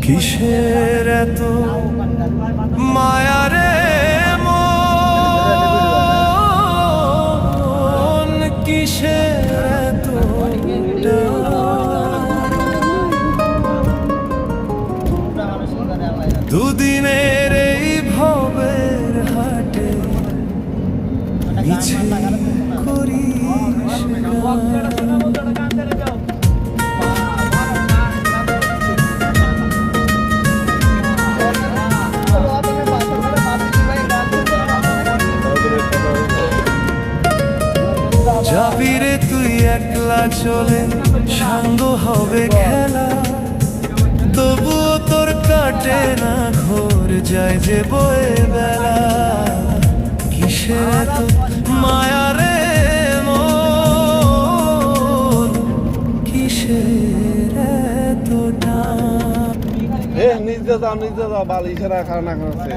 কিসের এত মায়া রে মন, কিসের এত দুদিনের এই ভবের হাটে মিছে করিস যাবি রে তুই একলা চলে, সাঙ্গ হবে খেলা, তবুও তোর কাটে না ঘোর যায় যে বয়ে বেলা। কিসের এত মায়া রে মন, কিসের এত টান। নিজে যাও বালিশের কারণ আছে।